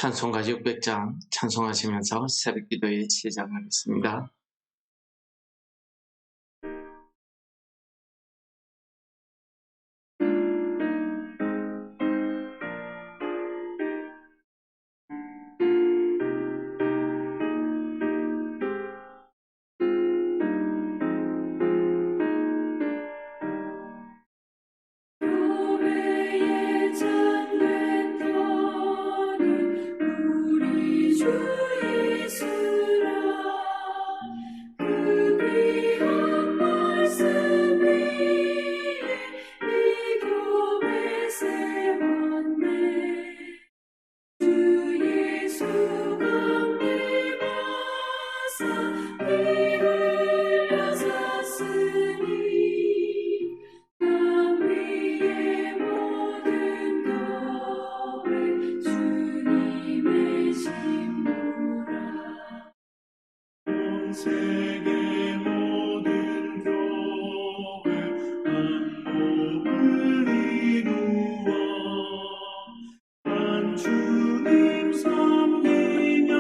찬송가 600장 찬송하시면서 새벽기도에 시작하겠습니다. 교회에 참된 우리 주 예수라 그 귀한 말씀 위에 이 교회 세웠네. 주 예수가 믿어서 피 흘려 샀으니 땅 위의 모든 교회 주님의 신부라. 온 세계 모든 교회 한 몸을 이루어 한 주님 섬기면서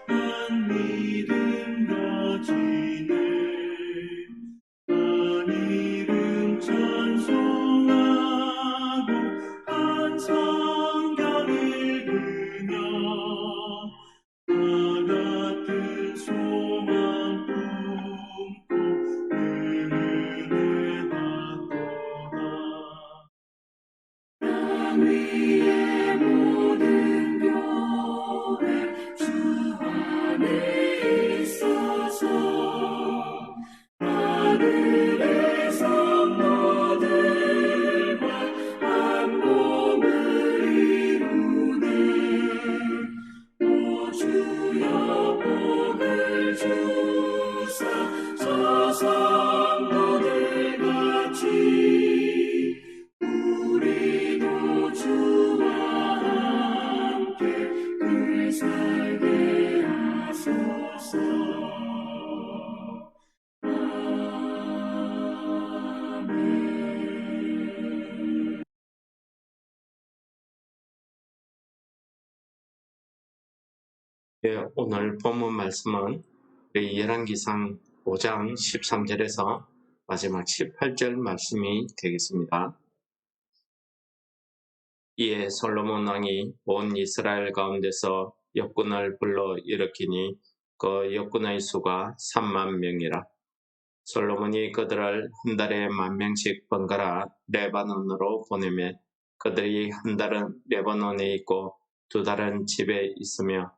한 믿음 가지네. 한 이름 찬송하고 한 성경 읽으며 다 같은 소망 품고 은혜 받도다. 땅 위의 모든 교회 주 안에 있어서 하늘의 성도들과 한 몸을 이루네. 오 주여 복을 주사 저 성도들 같이 우리도 주와 함께 늘 살게 하소서. 아멘. 오늘 본문 말씀은 우리 열왕기상 5장 13절에서 마지막 18절 말씀이 되겠습니다. 이에 솔로몬 왕이 온 이스라엘 가운데서 역군을 불러 일으키니 그 역군의 수가 3만 명이라. 솔로몬이 그들을 한 달에 10,000명씩 번갈아 레바논으로 보내매 그들이 한 달은 레바논에 있고 2달은 집에 있으며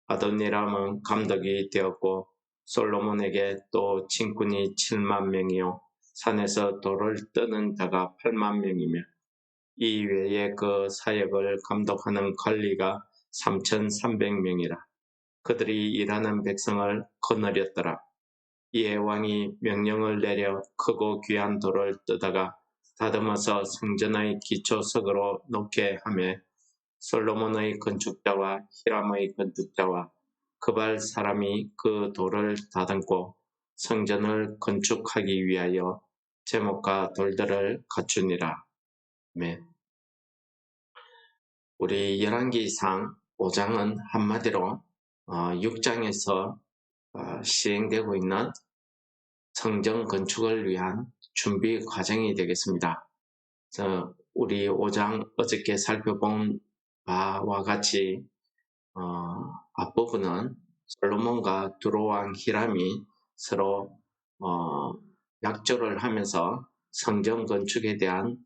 아도니람은 감독이 되었고 솔로몬에게 또 친군이 7만 명이요 산에서 돌을 뜨는 자가 8만 명이며 이 외에 그 사역을 감독하는 관리가 3,300명이라. 그들이 일하는 백성을 거느렸더라. 이에 왕이 명령을 내려 크고 귀한 돌을 뜯어가 다듬어서 성전의 기초석으로 놓게 하며 솔로몬의 건축자와 히람의 건축자와 그발 사람이 그 돌을 다듬고 성전을 건축하기 위하여 제목과 돌들을 갖추니라. 아멘. 우리 열왕기상 5장은 한마디로 6장에서 시행되고 있는 성전 건축을 위한 준비 과정이 되겠습니다. 우리 5장 어저께 살펴본 바와 같이 앞부분은 솔로몬과 두로왕 히람이 서로 약조를 하면서 성전 건축에 대한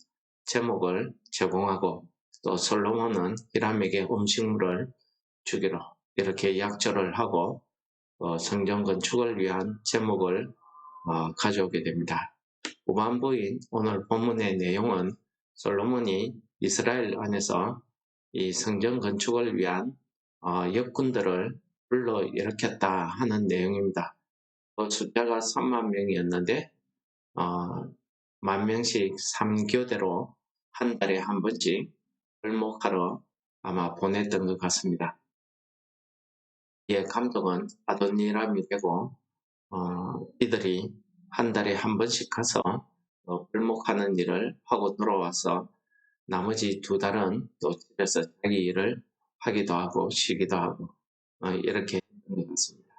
제목을 제공하고 또 솔로몬은 히람에게 음식물을 주기로 이렇게 약조를 하고 성전 건축을 위한 제목을 가져오게 됩니다. 후반부인 오늘 본문의 내용은 솔로몬이 이스라엘 안에서 이 성전 건축을 위한 역군들을 불러 일으켰다 하는 내용입니다. 숫자가 3만 명이었는데 10,000명씩 3교대로 한 달에 한 번씩 벌목하러 아마 보냈던 것 같습니다. 이에 감독은 아도니람이 되고 이들이 한 달에 한 번씩 가서 벌목하는 일을 하고 돌아와서 나머지 2달은 또 집에서 자기 일을 하기도 하고 쉬기도 하고 이렇게 했던 것 같습니다.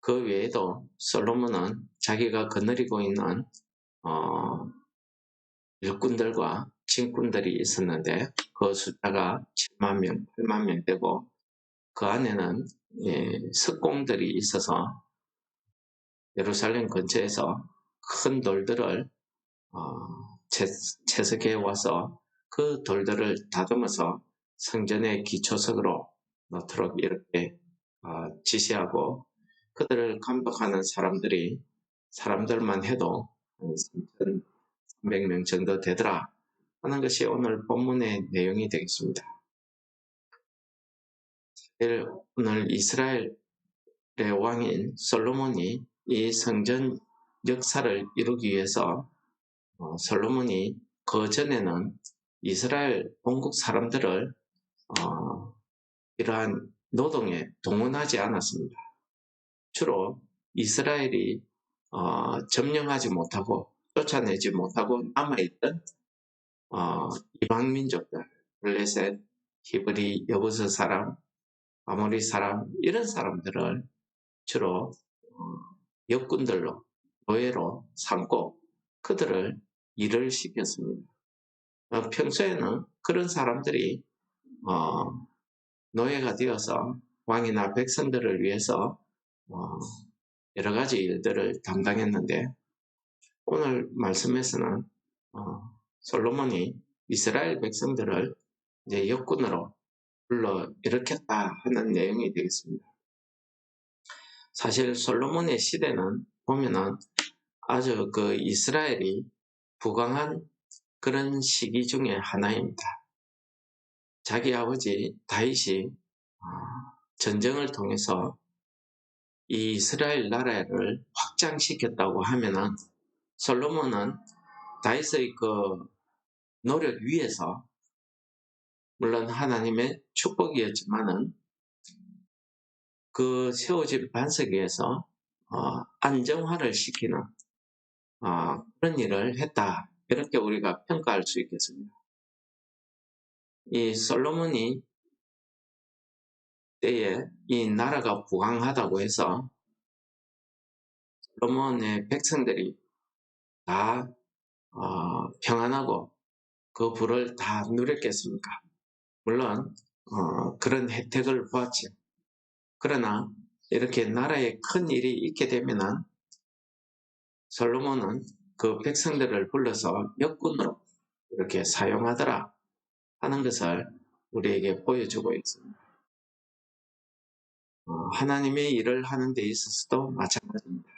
그 외에도 솔로몬은 자기가 거느리고 있는 일꾼들과 진군들이 있었는데 그 숫자가 7만 명, 8만 명 되고 그 안에는 석공들이 있어서 예루살렘 근처에서 큰 돌들을 채석해 와서 그 돌들을 다듬어서 성전의 기초석으로 놓도록 이렇게 지시하고 그들을 감독하는 사람들만 해도 3,300명 정도 되더라 하는 것이 오늘 본문의 내용이 되겠습니다. 오늘 이스라엘의 왕인 솔로몬이 이 성전 역사를 이루기 위해서 솔로몬이 그 전에는 이스라엘 본국 사람들을 이러한 노동에 동원하지 않았습니다. 주로 이스라엘이 점령하지 못하고 쫓아내지 못하고 남아있던 이방 민족들, 블레셋, 히브리, 여부스 사람, 아모리 사람 이런 사람들을 주로 역군들로 노예로 삼고 그들을 일을 시켰습니다. 평소에는 그런 사람들이 노예가 되어서 왕이나 백성들을 위해서 여러 가지 일들을 담당했는데 오늘 말씀에서는 솔로몬이 이스라엘 백성들을 이제 역군으로 불러 일으켰다 하는 내용이 되겠습니다. 사실 솔로몬의 시대는 보면은 아주 그 이스라엘이 부강한 그런 시기 중에 하나입니다. 자기 아버지 다윗이 전쟁을 통해서 이 이스라엘 나라를 확장시켰다고 하면은 솔로몬은 다윗의 그 노력 위에서 물론 하나님의 축복이었지만은 그 세워진 반석 위에서 안정화를 시키는 그런 일을 했다. 이렇게 우리가 평가할 수 있겠습니다. 이 솔로몬이 때에 이 나라가 부강하다고 해서 솔로몬의 백성들이 다 평안하고 그 부를 다 누렸겠습니까? 물론 그런 혜택을 보았죠. 그러나 이렇게 나라에 큰 일이 있게 되면은 솔로몬은 그 백성들을 불러서 역군으로 이렇게 사용하더라 하는 것을 우리에게 보여주고 있습니다. 하나님의 일을 하는 데 있어서도 마찬가지입니다.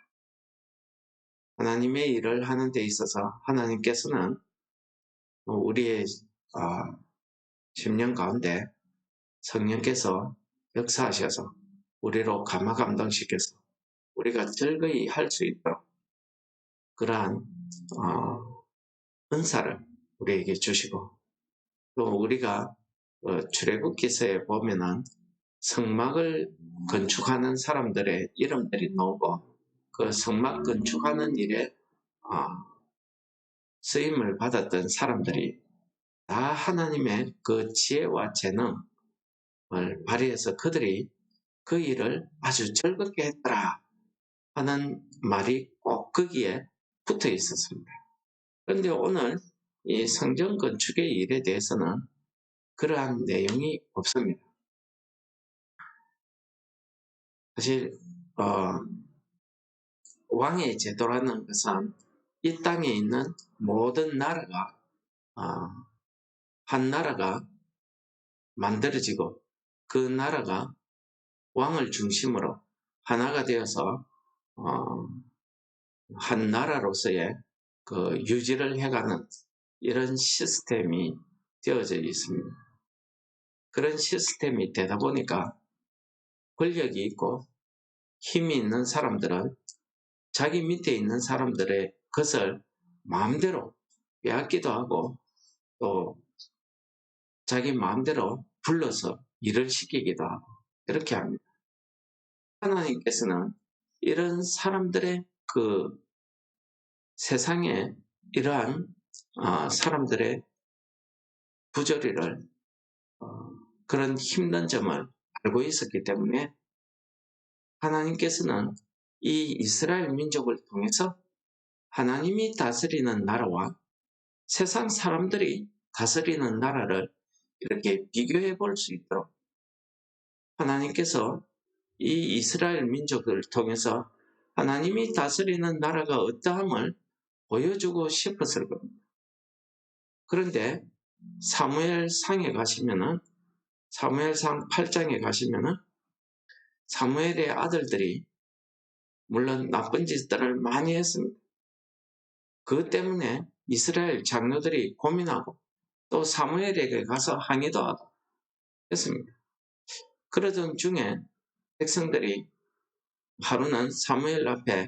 하나님의 일을 하는 데 있어서 하나님께서는 우리의 심령 가운데 성령께서 역사하셔서 우리로 감화 감동시켜서 우리가 즐거이 할 수 있도록 그러한 은사를 우리에게 주시고 또 우리가 출애굽기서에 보면은 성막을 건축하는 사람들의 이름들이 나오고 그 성막 건축하는 일에 쓰임을 받았던 사람들이 다 하나님의 그 지혜와 재능을 발휘해서 그들이 그 일을 아주 즐겁게 했더라 하는 말이 꼭 거기에 붙어 있었습니다. 그런데 오늘 이 성전 건축의 일에 대해서는 그러한 내용이 없습니다. 사실 왕의 제도라는 것은 이 땅에 있는 모든 나라가 한 나라가 만들어지고 그 나라가 왕을 중심으로 하나가 되어서 한 나라로서의 그 유지를 해가는 이런 시스템이 되어져 있습니다. 그런 시스템이 되다 보니까 권력이 있고 힘이 있는 사람들은 자기 밑에 있는 사람들의 것을 마음대로 빼앗기도 하고 또 자기 마음대로 불러서 일을 시키기도 하고 그렇게 합니다. 하나님께서는 이런 사람들의 그 세상에 이러한 사람들의 부조리를 그런 힘든 점을 알고 있었기 때문에 하나님께서는 이 이스라엘 민족을 통해서 하나님이 다스리는 나라와 세상 사람들이 다스리는 나라를 이렇게 비교해 볼 수 있도록 하나님께서 이 이스라엘 민족을 통해서 하나님이 다스리는 나라가 어떠함을 보여주고 싶었을 겁니다. 그런데 사무엘상에 가시면은 사무엘상 8장에 가시면은 사무엘의 아들들이 물론 나쁜 짓들을 많이 했습니다. 그것 때문에 이스라엘 장로들이 고민하고 또 사무엘에게 가서 항의도 하고 했습니다. 그러던 중에 백성들이 하루는 사무엘 앞에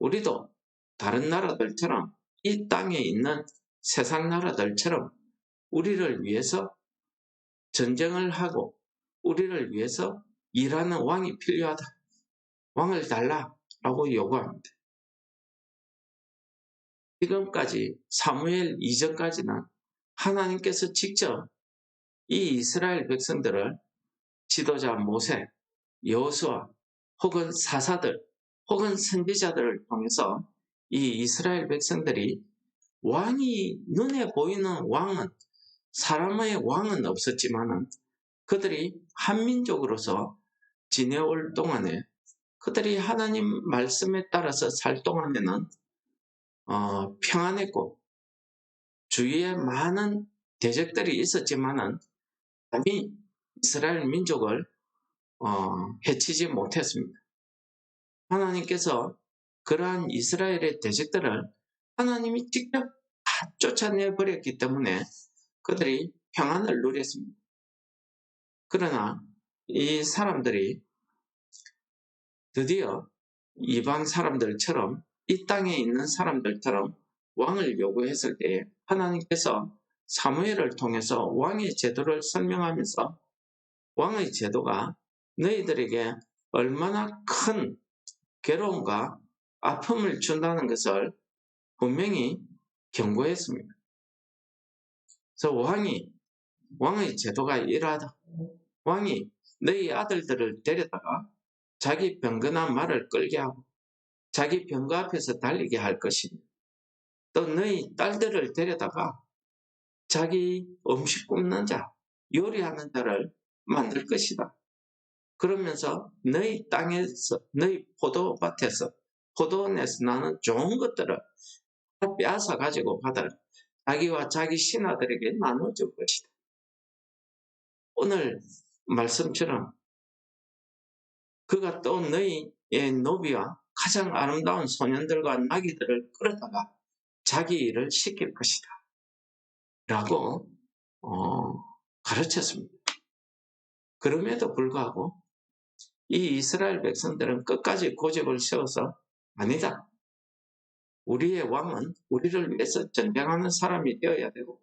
우리도 다른 나라들처럼 이 땅에 있는 세상 나라들처럼 우리를 위해서 전쟁을 하고 우리를 위해서 일하는 왕이 필요하다. 왕을 달라라고 요구합니다. 지금까지 사무엘 이전까지는 하나님께서 직접 이 이스라엘 백성들을 지도자 모세, 여호수아 혹은 사사들 혹은 선지자들을 통해서 이 이스라엘 백성들이 왕이 눈에 보이는 왕은 사람의 왕은 없었지만은 그들이 한민족으로서 지내올 동안에 그들이 하나님 말씀에 따라서 살 동안에는 평안했고 주위에 많은 대적들이 있었지만은 감히 이스라엘 민족을 해치지 못했습니다. 하나님께서 그러한 이스라엘의 대적들을 하나님이 직접 다 쫓아내 버렸기 때문에 그들이 평안을 누렸습니다. 그러나 이 사람들이 드디어 이방 사람들처럼 이 땅에 있는 사람들처럼 왕을 요구했을 때에 하나님께서 사무엘을 통해서 왕의 제도를 설명하면서 왕의 제도가 너희들에게 얼마나 큰 괴로움과 아픔을 준다는 것을 분명히 경고했습니다. 그래서 왕의 제도가 이러하다. 왕이 너희 아들들을 데려다가 자기 병거나 말을 끌게 하고 자기 병거 앞에서 달리게 할 것이니 또 너희 딸들을 데려다가 자기 음식 굽는 자, 요리하는 자를 만들 것이다. 그러면서 너희 땅에서 너희 포도밭에서 포도원에서 나는 좋은 것들을 빼앗아 가지고 받아 자기와 자기 신하들에게 나눠줄 것이다. 오늘 말씀처럼 그가 또 너희의 노비와 가장 아름다운 소년들과 나귀들을 끌어다가 자기 일을 시킬 것이다. 라고 가르쳤습니다. 그럼에도 불구하고 이 이스라엘 백성들은 끝까지 고집을 세워서 아니다. 우리의 왕은 우리를 위해서 전쟁하는 사람이 되어야 되고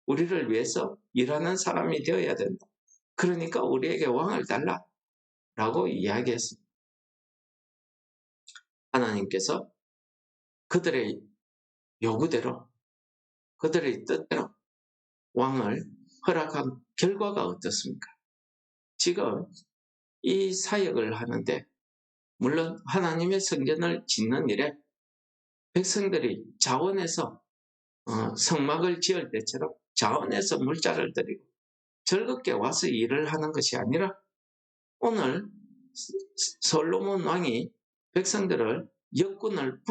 우리를 위해서 일하는 사람이 되어야 된다. 그러니까 우리에게 왕을 달라 라고 이야기했습니다. 하나님께서 그들의 요구대로 그들의 뜻대로 왕을 허락한 결과가 어떻습니까? 지금 이 사역을 하는데 물론 하나님의 성전을 짓는 일에 백성들이 자원해서 성막을 지을 때처럼 자원해서 물자를 들이고 즐겁게 와서 일을 하는 것이 아니라 오늘 솔로몬 왕이 백성들을 역군을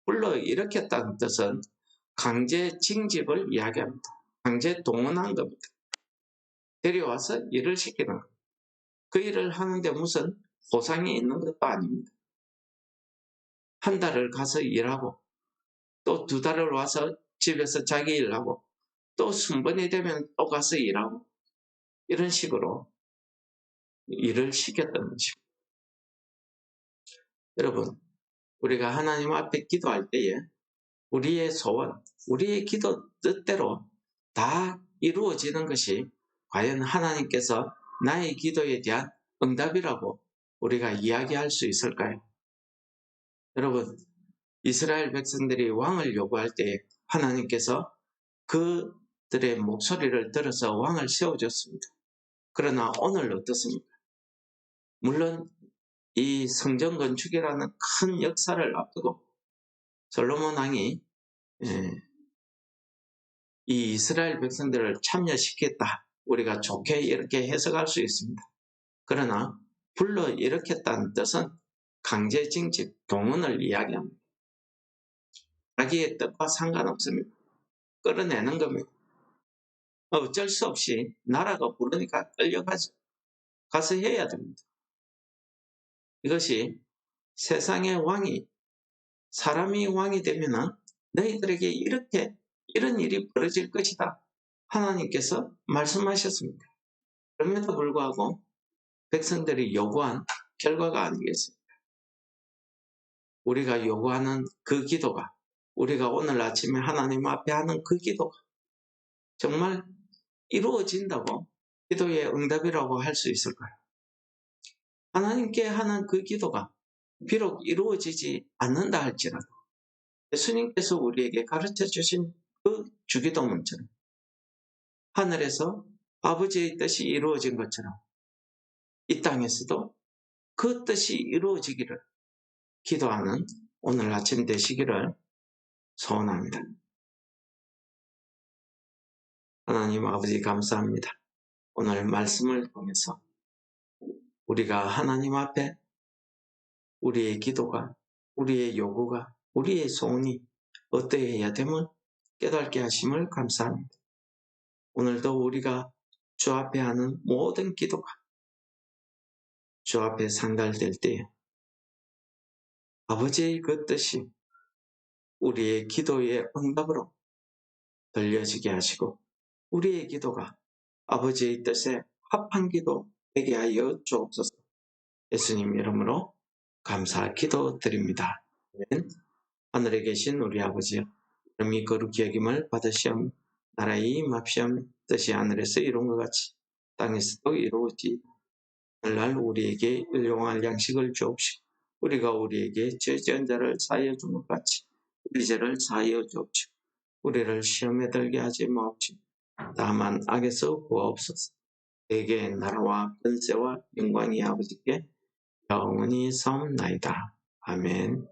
불러일으켰다는 뜻은 강제 징집을 이야기합니다. 강제 동원한 겁니다. 데려와서 일을 시키는 것. 그 일을 하는데 무슨 보상이 있는 것도 아닙니다. 한 달을 가서 일하고 또 2달을 와서 집에서 자기 일하고 또 순번이 되면 또 가서 일하고 이런 식으로 일을 시켰던 것입니다. 여러분, 우리가 하나님 앞에 기도할 때에 우리의 소원, 우리의 기도 뜻대로 다 이루어지는 것이 과연 하나님께서 나의 기도에 대한 응답이라고 우리가 이야기할 수 있을까요? 여러분, 이스라엘 백성들이 왕을 요구할 때 하나님께서 그 백성들의 목소리를 들어서 왕을 세워줬습니다. 그러나 오늘 어떻습니까? 물론 이 성전 건축이라는 큰 역사를 앞두고 솔로몬 왕이 이 이스라엘 백성들을 참여시켰다. 우리가 좋게 이렇게 해석할 수 있습니다. 그러나 불러일으켰다는 뜻은 강제 징집, 동원을 이야기합니다. 자기의 뜻과 상관없습니다. 끌어내는 겁니다. 어쩔 수 없이 나라가 부르니까 끌려가서 해야 됩니다. 이것이 세상의 왕이, 사람이 왕이 되면은 너희들에게 이런 일이 벌어질 것이다. 하나님께서 말씀하셨습니다. 그럼에도 불구하고 백성들이 요구한 결과가 아니겠습니까? 우리가 요구하는 그 기도가, 우리가 오늘 아침에 하나님 앞에 하는 그 기도가 정말 이루어진다고 기도의 응답이라고 할 수 있을까요? 하나님께 하는 그 기도가 비록 이루어지지 않는다 할지라도 예수님께서 우리에게 가르쳐 주신 그 주기도문처럼 하늘에서 아버지의 뜻이 이루어진 것처럼 이 땅에서도 그 뜻이 이루어지기를 기도하는 오늘 아침 되시기를 소원합니다. 하나님 아버지 감사합니다. 오늘 말씀을 통해서 우리가 하나님 앞에 우리의 기도가, 우리의 요구가, 우리의 소원이 어떠해야 됨을 깨닫게 하심을 감사합니다. 오늘도 우리가 주 앞에 하는 모든 기도가 주 앞에 상달될 때에 아버지의 그 뜻이 우리의 기도의 응답으로 들려지게 하시고 우리의 기도가 아버지의 뜻에 합한 기도 되게 하여 주옵소서. 예수님 이름으로 감사 기도드립니다. 아멘. 하늘에 계신 우리 아버지여, 이름이 거룩히 여김을 받으시옵. 나라의 임합시옵. 뜻이 하늘에서 이룬 것 같이 땅에서도 이루어지이다. 오늘날 우리에게 일용할 양식을 주옵시고 우리가 우리에게 죄지은 자를 사하여 준 것 같이 우리 죄를 사하여 주옵시고 우리를 시험에 들게 하지 마옵시고 다만 악에서 구하옵소서. 대개 나라와 권세와 영광이 아버지께 영원히 사옵나이다. 아멘.